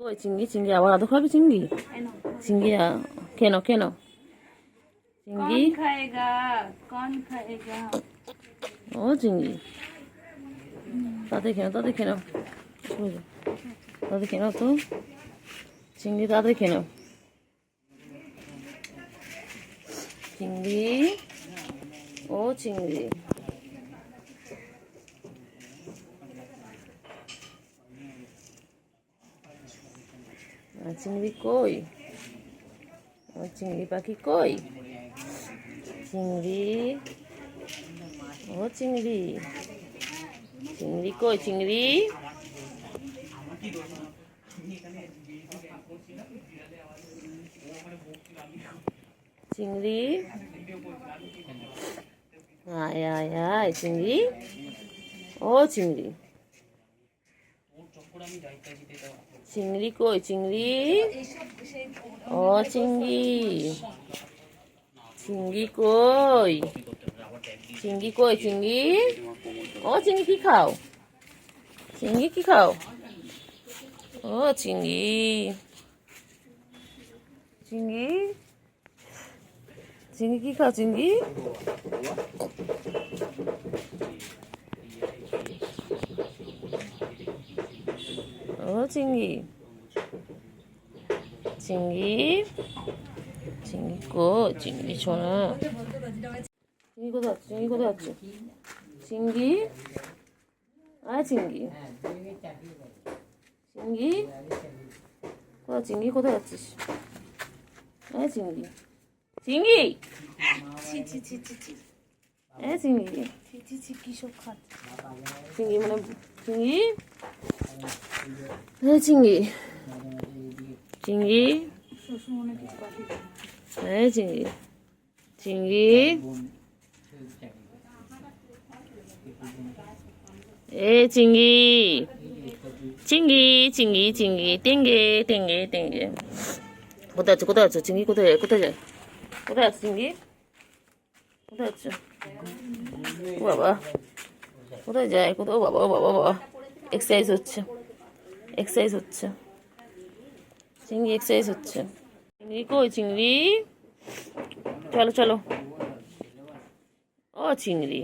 ওই চিংড়ি চিংড়ি আবার আদৌ খাবি চিংড়ি চিংড়ি কেন কেন চিংড়ি খাएगा कौन खाएगा ও চিংড়ি তাতে কেন তাতে কেন তো চিংড়ি তাতে কেন চিংড়ি ও চিংড়ি চিংড়ি কই চিংড়ি পাখি কই চিংড়ি ও চিংড়ি চিংড়ি কই চিংড়ি চিংড়ি আয় আয় আয় চিংড়ি ও চিংড়ি চিংড়ি কই চিংড়ি ও চিংড়ি চিংড়ি কই চিংড়ি কই চিংড়ি ও চিংড়ি কি খাও চিংড়ি কি খাও ও চিংড়ি চিংড়ি চিংড়ি কি খাও চিংড়ি ও চিংড়ি চিংড়ি চিংড়ি কো চিংড়ি ছোড়া চিংড়ি কোথায় যাচ্ছে চিংড়ি আয় চিংড়ি চিংড়ি কোথায় চিংড়ি কোথায় যাচ্ছিস আয় চিংড়ি চিংড়ি ছি ছি ছি ছি ছি চিংড়ি ছি ছি ছি কি সব খাচ্ছে চিংড়ি মানে চিংড়ি চিংড়ি চিংড়ি শ্বশুর মনে কিছু পাঠিয়ে চিংড়ি চিংড়ি চিংড়ি চিংড়ি চিংড়ি চিংড়ি টেঙ্গে টেঙ্গে টেঙ্গে কোথায় আছো চিংড়ি কোথায় যায় কোথায় আছে চিংড়ি কোথায় আছো ও বাবা কোথায় যায় কোথাও বাবা বাবা এক্সারসাইজ হচ্ছে চিংড়ি এক্সারসাইজ হচ্ছে চিংড়ি কই চিংড়ি চলো ও চিংড়ি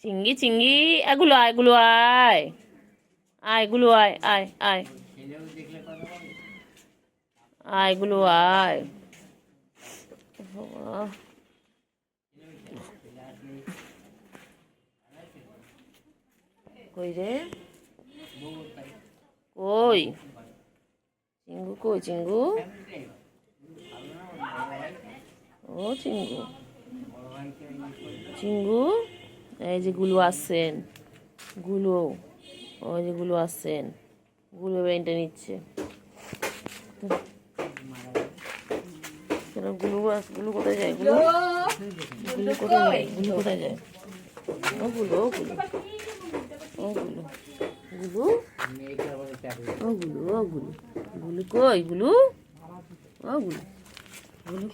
চিংড়ি চিংড়ি এগুলো আয় এগুলো আয় এগুলো আয় কই রে কই চিঙ্গু ও চিঙ্গু এই যে গুলো আসছেন ওই যে গুলো আসছেন গুলো বেনটা নিচ্ছে গুলো কোথায় যায় গুলো কোথায় যায় গুলো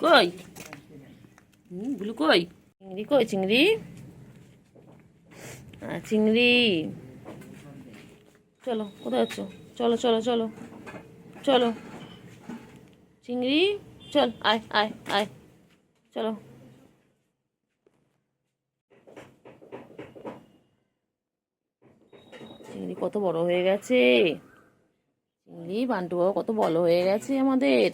কই গুলো কই চিংড়ি কই চিংড়ি চিংড়ি চলো কোথায় আছো চলো চিংড়ি চল আয় চলো চিংড়ি কত বড় হয়ে গেছে চিংড়ি বান্টু বাবা কত বড় হয়ে গেছে আমাদের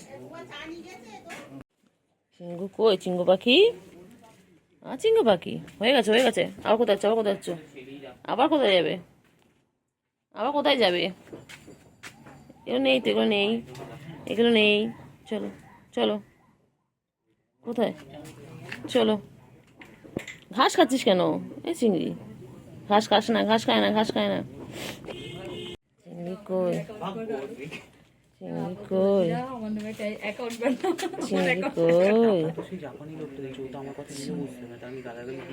চিঙ্গু কই চিঙ্গু পাখি হয়ে গেছে আবার কোথায় যাচ্ছ আবার কোথায় যাবে এগুলো নেই চলো কোথায় চলো ঘাস খাচ্ছিস কেন এই চিংড়ি ঘাস খায় না চিংড়ি কই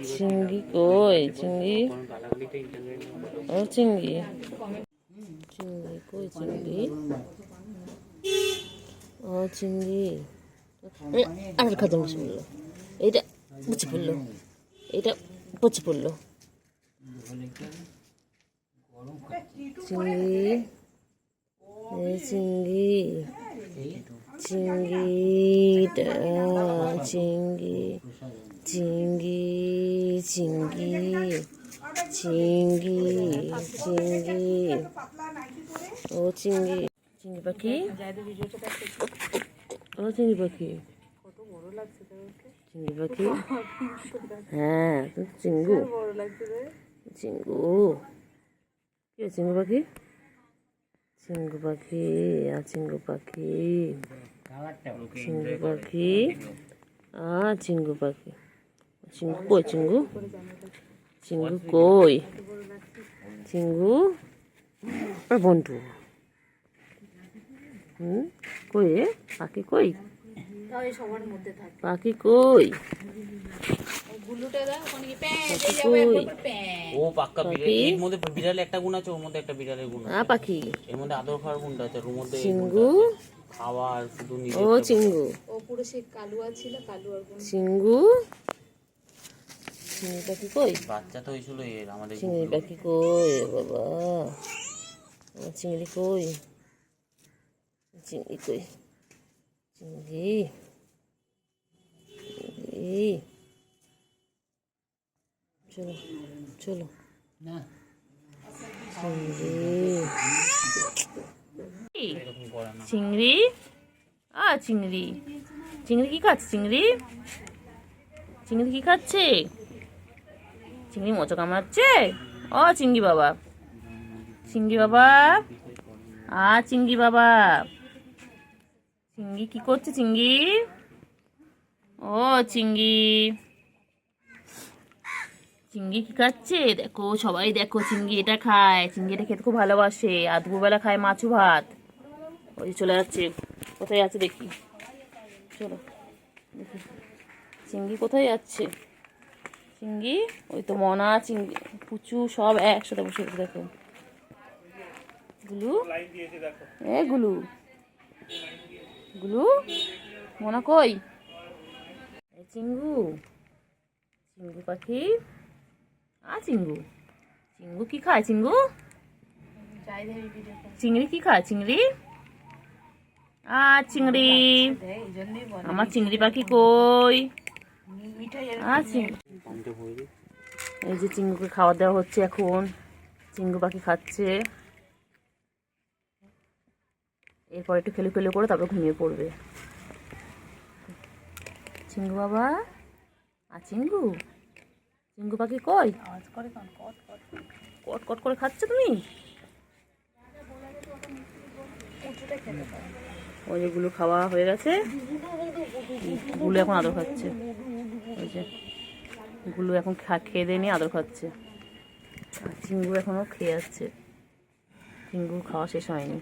চিংড়ি কই চিংড়ি ও চিংড়ি কই চিংড়ি ও চিংড়ি আর খাদ্য বসে পড়লো এইটা পচে পড়লো চিংড়ি এই চিংড়ি, চিংড়িটা, চিংড়ি, চিংড়ি, চিংড়ি, চিংড়ি, চিংড়ি, ও চিংড়ি, চিংড়ি পাখি, ও চিংড়ি পাখি, চিংড়ি পাখি, হ্যাঁ চিঙ্গু, চিঙ্গু, কি চিঙ্গু পাখি, চিঙ্গু পাখি, আর চিঙ্গু পাখি, চিঙ্গু পাখি, আর চিঙ্গু পাখি, চিঙ্গু কই, চিঙ্গু, চিঙ্গু কই, চিঙ্গু আর বন্টু, কই রে পাখি কই, সবার মধ্যে থাকে পাখি কই, গুলুটা দাও ওখানে কি প্যাঁ পাখি যাবে কই, একবার প্যাঁ ও পাক্কা বিড়াল, এর মধ্যে বিড়ালে একটা গুণ আছে, ওর মধ্যে একটা বিড়ালের গুণ আছে। পাখি, এর মধ্যে আদর খাওয়ার গুণটা আছে, আর ওর মধ্যে এই চিঙ্গু, গুণটা আছে। খাওয়া আর শুধু নিজে ও চিঙ্গু, ও পুরো সেই কালুয়া ছিল কালুয়ার গুণ চিঙ্গু, চিংড়ি পাখি কই, বাচ্চা তো হয়েছিল এর আমাদের চিংড়ি পাখি কই বাবা, আমার চিংড়ি কই, চিংড়ি কই, চিংড়ি, চিংড়ি, চলো চলো, না চিংড়ি, এরকম করে না। চিংড়ি, চিংড়ি, চিংড়ি কি খাচ্ছে, চিংড়ি, চিংড়ি কি খাচ্ছে, চিংড়ি মোচা কামড়াচ্ছে, ও চিংড়ি বাবা, চিংড়ি বাবা, চিংড়ি বাবা, চিংড়ি কি করছে, চিংড়ি, ও চিংড়ি, চিংড়ি কি খাচ্ছে, দেখো সবাই দেখো চিংড়ি এটা খায়, চিংড়ি এটা খেতে খুব ভালোবাসে, আর দুপুরবেলা খায় মাছু ভাত, ওই যে চলে যাচ্ছে, কোথায় আছে দেখি, চলো দেখি চিংড়ি কোথায় যাচ্ছে, চিংড়ি ওই তো মনা, চিংড়ি পুচু সব একসাথে বসে আছে দেখো, গুলু, গুলু, গুলু, মনা কই, চিঙ্গু, চিঙ্গু পাখি, চিঙ্গু, চিঙ্গু কি খায়, চিঙ্গু, যাই দেবি ভিডিও চিংড়ি কি খায়, চিংড়ি, চিংড়ি, দেয় এই জন্যই বলে আমার চিংড়ি পাখি কই, মিঠাই চিংড়ি, পানিটা ভরে দিই। এই যে চিঙ্গুকে খাওয়া দাওয়া হচ্ছে এখন, চিঙ্গু পাখি খাচ্ছে, এরপর একটু খেলু খেলু করে তারপর ঘুমিয়ে পড়বে, চিঙ্গু বাবা, চিঙ্গু, চিঙ্গু পাখি কই, আওয়াজ করে কারণ কট কট কট কট করে খাচ্ছে তুমি, উঁচুটা খেতে পারে ওই যেগুলো খাওয়া হয়ে গেছে, গুলো এখন আদর খাচ্ছে, ওই যে গুলো এখন খেয়ে দিয়ে নিয়ে আদর খাচ্ছে, আর চিঙ্গু এখনো খেয়ে যাচ্ছে, চিঙ্গু খাওয়া শেষ হয়নি,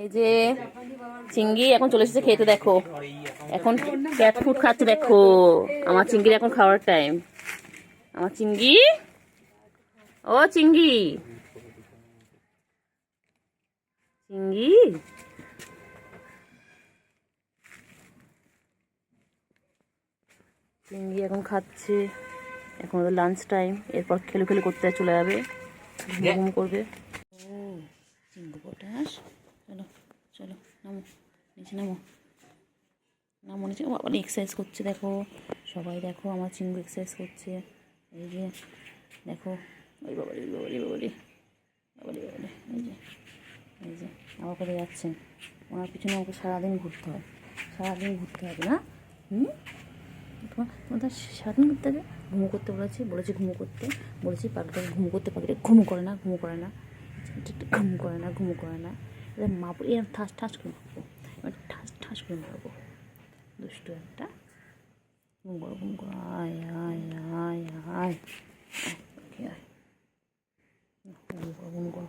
এই যে চিংড়ি এখন চলে এসেছে খেতে, দেখো এখন ক্যাট ফুড খাচ্ছে, দেখো আমার চিংড়ি এখন খাওয়ার টাইম, আমার চিংড়ি, ও চিংড়ি, চিংড়ি, চিংড়ি এখন খাচ্ছে, এখন ওদের লাঞ্চ টাইম, এরপর খেলু খেলু করতে চলে যাবে, ঘুম করবে, ও চিংড়ি পটাশ, চলো চলো নামো নিচে, নামো নামো নিচে, আবার এক্সারসাইজ করছে দেখো, সবাই দেখো আমার চিংড়ি এক্সারসাইজ করছে, এই যে দেখো, ওই বাবারি বাবারি বাবারি বাবারি বাবারি, এই যে আবার করে যাচ্ছেন, ওনার পিছনে আমাকে সারাদিন ঘুরতে হয়, সারাদিন ঘুরতে হবে না, তোমার সারাদিন ঘুরতে হবে, ঘুমো করতে বলেছি ঘুমো করতে, বলেছি পাখিটা ঘুমো করতে, পাখিটা ঘুমো করে না, ঘুমো করে না, ঘুম করে না, ঘুমো করে না, এবার মারবো, এরকম ঠাস ঠাস করে মারবো, এবার ঠাস ঠাস করে মারবো, দুষ্টু একটা, ঘুম করো ঘুম করো, আয় আয় আয় আয়, আয় ঘুম করো ঘুম করো,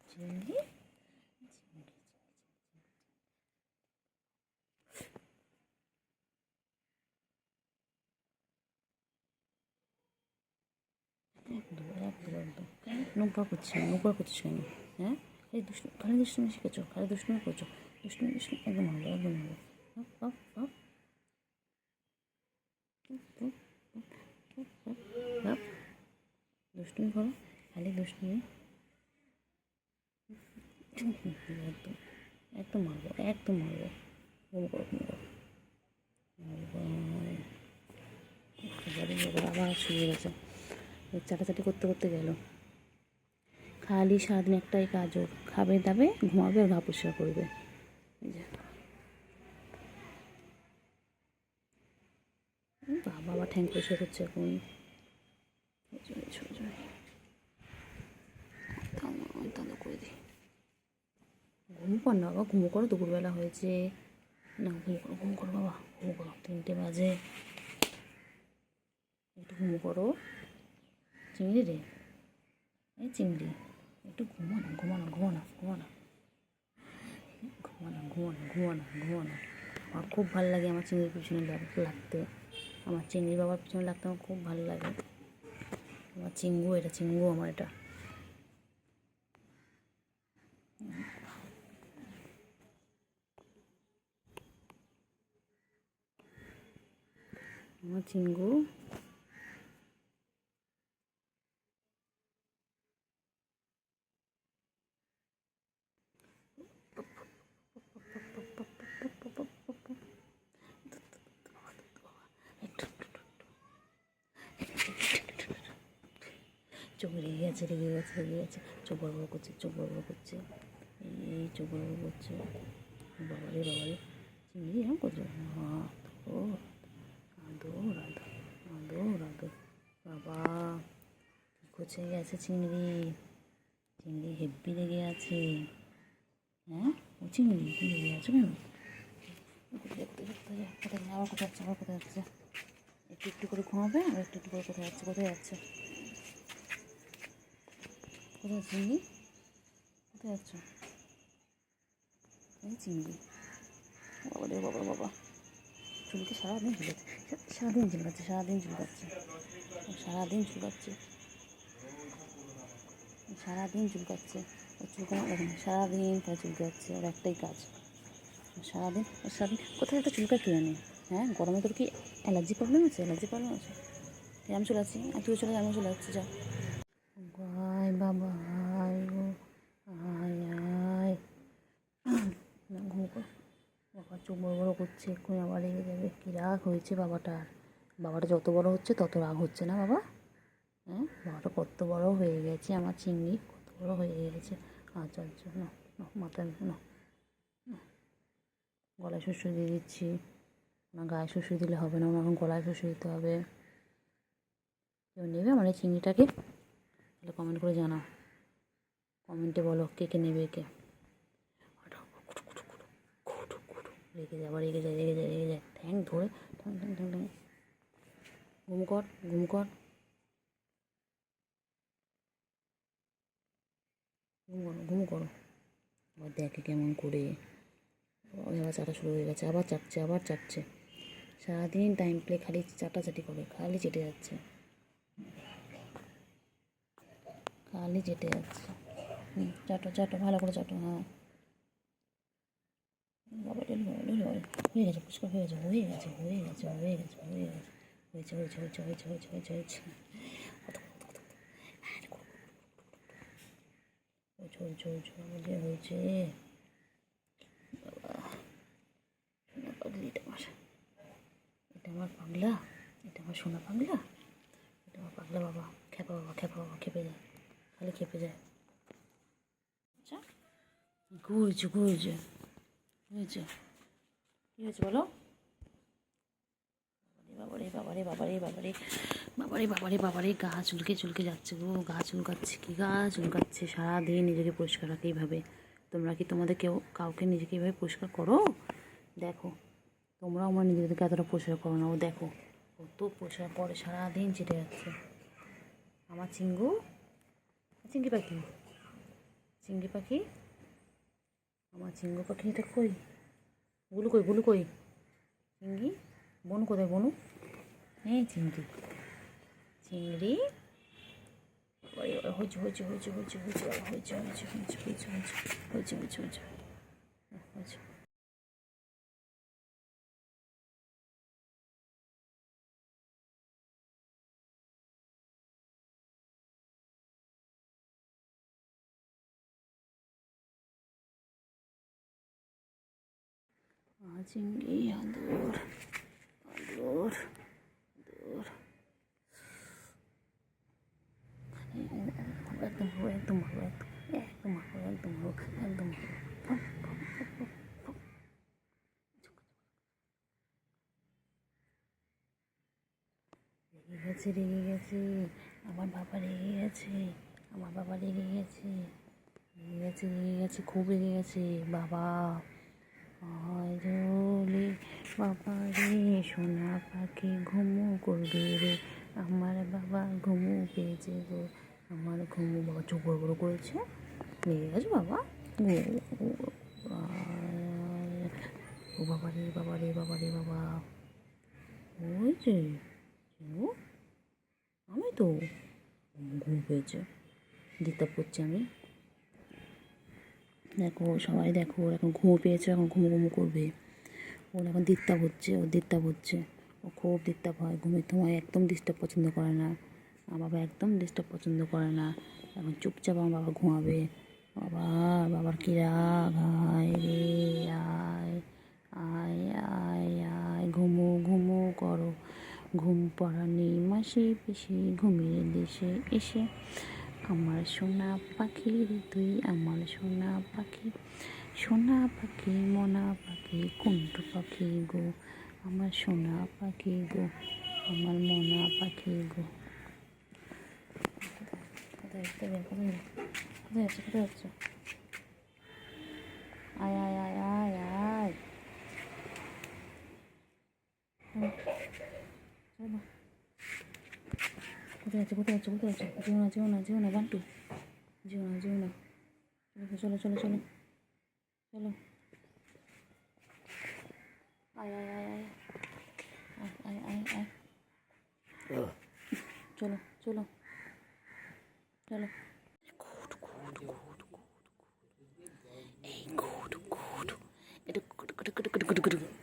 চিংড়ি, নোংরা করছিস কেন? হ্যাঁ, এই খালি দুষ্টুমি শিখেছো, খালি দুষ্টুমি করছো, দুষ্টুমি একদম হবে, একদম হবে। বাপ বাপ বাপ, দুষ্টুমি করো, খালি দুষ্টুমি। একদম একদম মারবো, একদম মারবো। ঘুম করো, ঘুম করো। আবার শুয়ে গেছে, চাটাচাটি করতে করতে গেল। খালি সারাদিন একটাই কাজ ওর, খাবে দাবে ঘুমাবে আর গা পরিষ্কার করবে। এই যে বাবা ঠ্যাং পরিষ্কার করছে এখন। তাহলে করে দিই, ঘুম কর না বাবা, ঘুমো করো, দুপুরবেলা হয়েছে না, ঘুম করো বাবা, ঘুম করো, 3টে বাজে, একটু ঘুম করো। চিংড়ি রে, এই চিংড়ি, একটু ঘুমো না, ঘুমো না, ঘুমো না, ঘুমো না, ঘুমো না, ঘুমো না, ঘুমো না, ঘুমো না। আমার খুব ভালো লাগে আমার চিংড়ির পিছনে লাগতে, আমার চিংড়ি বাবার পিছনে লাগতে আমার খুব ভালো লাগে। আমার চিঙ্গু, এটা চিঙ্গু আমার, এটা আমার চিঙ্গু। চোখ রেগে গেছে, রেগে গেছে, রেগে গেছে, চোখ বড় বড় করছে, চোখ বড় বড় করছে, এই চোখ বড় বড় করছে। বাবারে বাবারে, চিংড়ি এরকম করছে, ও রাধো রাধো রাধো রাধো, বাবা কী করছে গেছে চিংড়ি, চিংড়ি হেব্বি রেগে আছে। হ্যাঁ, ও চিংড়ি তুমি রেগে আছো কেন? কোথায় আবার কোথায় যাচ্ছে, আবার কোথায় যাচ্ছে? একটু একটু করে ঘুমাবে আর একটু একটু করে কোথায় যাচ্ছে, কোথায় যাচ্ছে, কোথায় চিংড়ি, কোথায় যাচ্ছ? এই চিংড়ি, বাবা রে বাবা, বাবা চুলকে সারাদিন ঝুলেছে, সারাদিন চুলকাচ্ছে, সারাদিন চুলকাচ্ছে, সারাদিন চুলকাচ্ছে, সারাদিন চুলকাচ্ছে। ওর চুলকানো দেখেন, সারাদিন তাই চুলকাচ্ছে, ওর একটাই কাজ, সারাদিন কোথায় একটা চুলকা কিনে নেই। হ্যাঁ, গরমে তোর কি অ্যালার্জি প্রবলেম আছে? অ্যালার্জি প্রবলেম আছে? আমি চলে যাচ্ছি, আর তুই চলে যা, আমি চলে যাচ্ছি, যা। আয় বাবা, আয় গো, আয় আয়, না ঘুম কর। বাবা চোখ বড় বড় করছে, এক্ষুনি আবার রেগে যাবে। কী রাগ হয়েছে বাবাটার, বাবাটা যত বড় হচ্ছে তত রাগ হচ্ছে না বাবা? হ্যাঁ, বাবাটা কত বড় হয়ে গেছে, আমার চিংড়ি কত বড় হয়ে গেছে। আচ্ছা আচ্ছা, না না, মাথায় না, গলায় শুশুই দিয়ে দিচ্ছি না, গায়ে শুশুই দিলে হবে না, এখন গলায় শুশুই দিতে হবে। কেউ নেবে আমার এই চিংড়িটাকে? তাহলে কমেন্ট করে জানাও, কমেন্টে বলো কে কে নেবে, কে। রেগে যায়, আবার রেগে যায়, রেগে যায়, রেগে যায়, ঠ্যাং ধরে ঠ্যাং ঠ্যাং ঠ্যাং ঠ্যাং। ঘুম কর, ঘুম কর, ঘুম করো, ঘুম করো। আবার দেখে কেমন করে, ওই আবার চাটা শুরু হয়ে গেছে, আবার চাটছে, আবার চাটছে। সারাদিন টাইম প্লে খালি চাটাচাটি করে, খালি চেটে যাচ্ছে, খালি চেটে যাচ্ছে। চাটো চাটো, ভালো করে চাটো, হ্যাঁ। বাবা হয়ে গেছে, পুষ্কর হয়ে গেছে, হয়ে গেছে, হয়ে গেছে, হয়ে গেছে, হয়ে গেছে, হয়েছে হয়েছে হয়েছে হয়েছে হয়েছে হয়েছে হয়েছে হয়েছে হয়েছে হয়েছে হয়েছে হয়েছে। বাবা সোনা পাগলি, এটা আমার, এটা আমার পাগলা, এটা আমার সোনা পাগলা, এটা আমার পাগলা বাবা। খেপা বাবা, খেপা বাবা, খেপে যায়, খালি খেপে যায়। আচ্ছা, ঘুরছে ঘুরছে, হয়েছে, কী হয়েছে বলো? বাবারে বাবারে বাবারে বাবারে বাবারে বাবারে বাবারে, গা চুলকে চুলকে যাচ্ছে গো, গা চুলকাচ্ছে, কি গা চুলকাচ্ছে। সারাদিন নিজেকে পরিষ্কার রাখে এইভাবে। তোমরা কি তোমাদের কাউকে নিজেকে এইভাবে পরিষ্কার করো? দেখো, তোমরাও আমার নিজেদেরকে এতটা পরিষ্কার করো না, ও দেখো কত পরিষ্কার করে, সারাদিন চেটে যাচ্ছে। আমার চিঙ্গু, চিঙ্গি পাখি, চিঙ্গি পাখি, আমার চিঙ্গু পাখি, এটা কই? গুলু কই, গুলু কই? চিঙ্গি, বনু কোথায়, বনু? এই চিংড়ি, চিংড়ি, হয়েছে হয়েছে হয়েছে হয়েছে হয়েছে বাবা হয়েছে হয়েছে হয়েছে হয়েছে হয়েছে হয়েছে হয়েছে হয়েছে। চিংড়ি আদর আদর আদর একদম ভালো একদম ভালো একদম ভালো একদম ভালো একদম ভালো। রেগে গেছে রেগে গেছে আমার বাবা রেগে গেছে আমার বাবা রেগে গেছে রেগে গেছে রেগে গেছে খুব রেগে গেছে বাবা। রে বাবা রে সোনা পাখি ঘুমু করবে রে আমার বাবা ঘুমু পেয়েছে গো আমার ঘুমু। বাবা চোখ বড় বড় করেছে লেগে গেছে বাবা। ও বাবা রে বাবা রে বাবা রে বাবা ওই যে আমি তো ঘুম পেয়েছে দিকটা পড়ছি আমি। দেখো সবাই দেখো ওর এখন ঘুমো পেয়েছে এখন ঘুমো ঘুমো করবে ওর এখন ডিস্টার্ব হচ্ছে ও ডিস্টার্ব হচ্ছে ও খুব ডিস্টার্ব হয় ঘুমের সময় একদম ডিস্টার্ব পছন্দ করে না আমার বাবা একদম ডিস্টার্ব পছন্দ করে না এখন চুপচাপ আমার বাবা ঘুমাবে। বাবা বাবার কি রাগ আয় রে আয় আয় আয় আয় ঘুমো ঘুমো করো ঘুম পড়ানি মাসি পিসি ঘুমিয়ে দেশে এসে আমার সোনা পাখি রে তুই আমার সোনা পাখি মনা পাখি কুন্টু পাখি গো আমার সোনা পাখি গো আমার মনা পাখি গো। কোথায় যাচ্ছে আয় আয় আয় আয় আয় চলো কোথায় যাচ্ছে যেও না বান্টু যেও না চলো চলো চলো চলো আয় আয় আয় আয় আয় আয় আয় চলো চলো চলো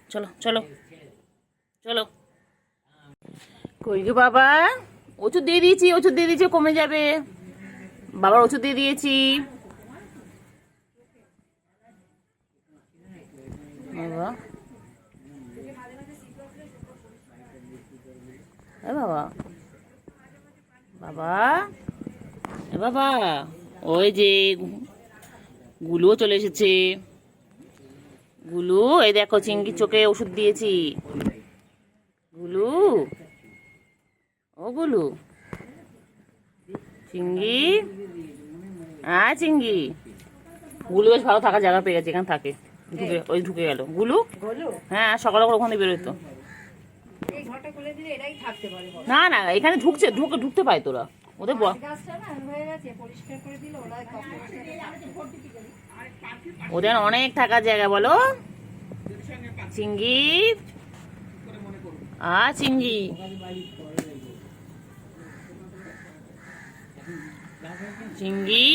চলো চলো চলো কই গো বাবা ওষুধ দিয়ে দিয়েছি কমে যাবে বাবার ওষুধ দিয়ে দিয়েছি বাবা বাবা বাবা বাবা ওই যে গুলুও চলে এসেছে গুলু এই দেখো চিংড়ির চোখে ওষুধ দিয়েছি গুলু ও গুলু চিংড়ি চিংড়ি গুলু বেশ ভালো থাকার জায়গা পেয়ে গেছে এখানে থাকে ঢুকে গেল গুলু হ্যাঁ সকালে করে ওখানে বেরোতো না না এখানে ঢুকতে পায় তোরা ওদের ওদের অনেক থাকার জায়গা বলো চিংড়ি চিংড়ি চিংড়ি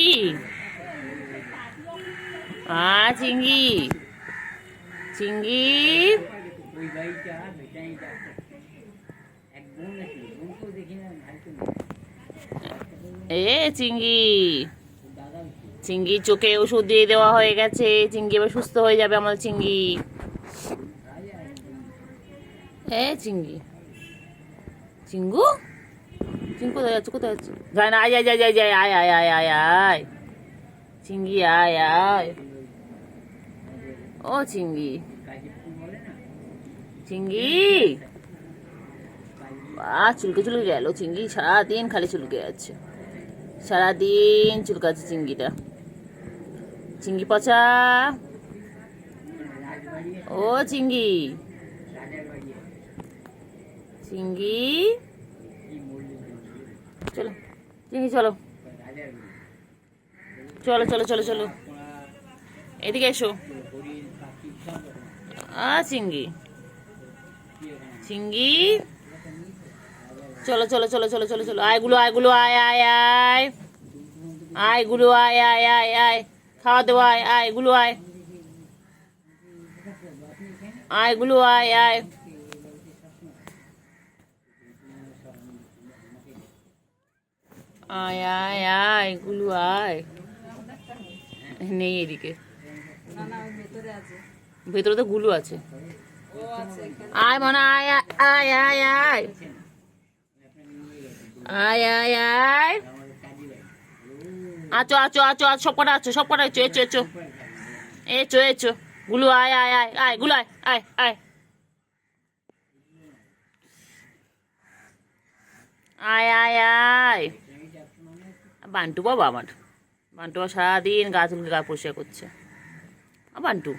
চিংড়ি চিংড়ি চিংড়ি চিংড়ির চোখে ওষুধ দিয়ে দেওয়া হয়ে গেছে চিংড়ি এবার সুস্থ হয়ে যাবে আমাদের চিংড়ি চিংড়ি চিঙ্গু কোথায় যাচ্ছে যায় না যায় আয় আয় আয় আয় আয় চিংড়ি আয় আয় ও চিংড়ি চিংড়ি চুলকে গেল চিংড়ি সারাদিন খালি চুলকে যাচ্ছে সারাদিন চুলকাচ্ছে চিংড়িটা চিংড়ি পচা ও চিংড়ি চিংড়ি চলো চিংড়ি চলো চলো চলো চলো চলো এদিকে এসো চিংড়ি চিংড়ি চলো চলো চলো চলো চলো চলো আয় গুলো আয় আয় আয় আয় গুলু আয় আয় আয় আয়, খাওয়া দেবো আয় আয় গুলু আয়, আয় গুলু আয় আয়, আয় আয় আয় গুলু আয়। নেই এদিকে, না না ওই ভেতরে আছে। ভেতরে তো গুলু আছে। ও আছে এখানে। আয় মনে আয় আয় আয় আয় আয় আয় আয়, আছো আছো আছো আছো, সব কটা আছো, সব কটা আছো, এচো এচো এচো এচো, গুলু আয় আয় আয় আয়, গুলু আয় আয় আয় আয় আয় আয়। বান্টু বাবা আমার, বান্টু বাবা সারাদিন গাছগুলো গা পরিষ্কার করছে। বান্টু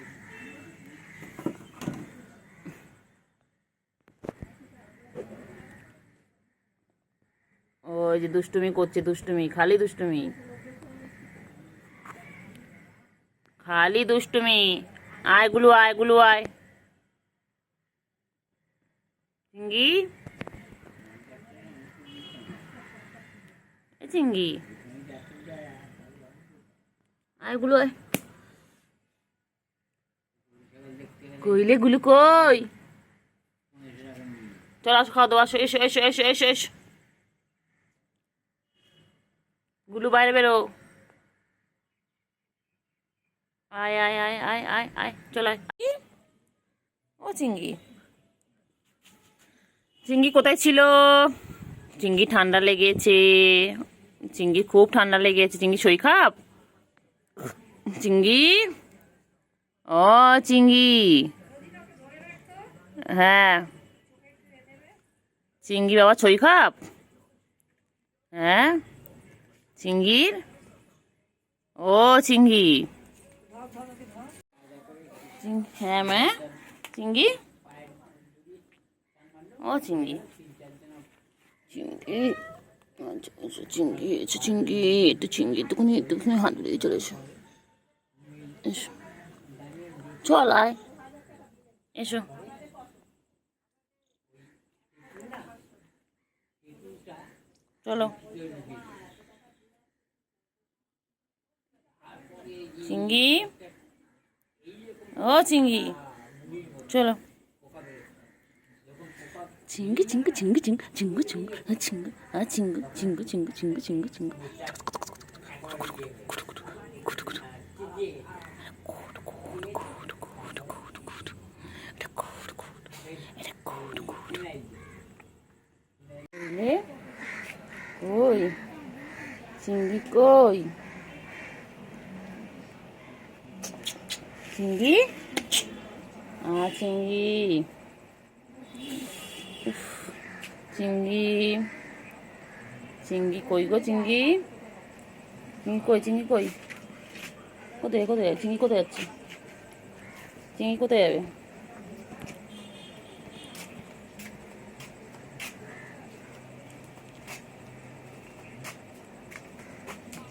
ওই যে দুষ্টুমি করছে, দুষ্টুমি, খালি দুষ্টুমি, খালি দুষ্টুমি। আয় গুলু আয় গুলু আয়, চিঙ্গি এ চিঙ্গি আয় গুলু আয়। কইলে গুলু কই, চলো আসো খাওয়া দাওয়া, আসো এসো এসো এসো এসো এসো, গুলু বাইরে বেরো, আয় আয় আয় আয় আয় আয়, চলো আয়। ও চিঙ্গি, চিঙ্গি কোথায় ছিল? চিঙ্গি ঠান্ডা লেগেছে, চিঙ্গি খুব ঠান্ডা লেগেছে। চিঙ্গি শরীর খারাপ? চিঙ্গি, ও চিঙ্গি, হ্যাঁ চিঙ্গি বাবা শরীর খারাপ? হ্যাঁ চিঙ্গির, ও চিঙ্গি, হ্যাঁ মা চিঙ্গি, ও চিঙ্গি, চিঙ্গি, আচ্ছা আচ্ছা চিঙ্গি, আচ্ছা চিঙ্গি, একটু চিঙ্গি, একটুখানি একটুখানি হাত ধরে চলে এসো, এসো চল আয়, এসো, চলো চিঙ্গি, ও চিঙ্গি, চলো চিঙ্গি চিঙ্গি চিঙ্গি চিঙ্গি চিঙ্গু চিঙ্গু চিঙ্গু চিঙ্গু চিঙ্গু চিঙ্গু চিঙ্গু চিঙ্গু চিঙ্গু, কই চিঙ্গি, কই চিঙ্গি, চিঙ্গি, চিঙ্গি, চিঙ্গি কই গো চিঙ্গি, চিঙ্গি কই, চিঙ্গি কই, কোথায় কোথায় চিঙ্গি, কোথায় যাচ্ছে চিঙ্গি, কোথায় যাবে?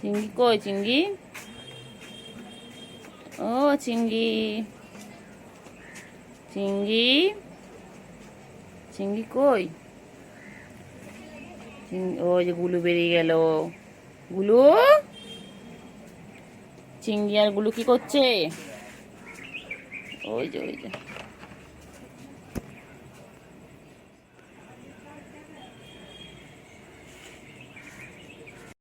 চিঙ্গি কই চিঙ্গি, ও চিঙ্গি, চিঙ্গি, চিঙ্গি কই, ওই যে গুলু বেরিয়ে গেল, গুলু, চিঙ্গি আর গুলু কি করছে? ওই যে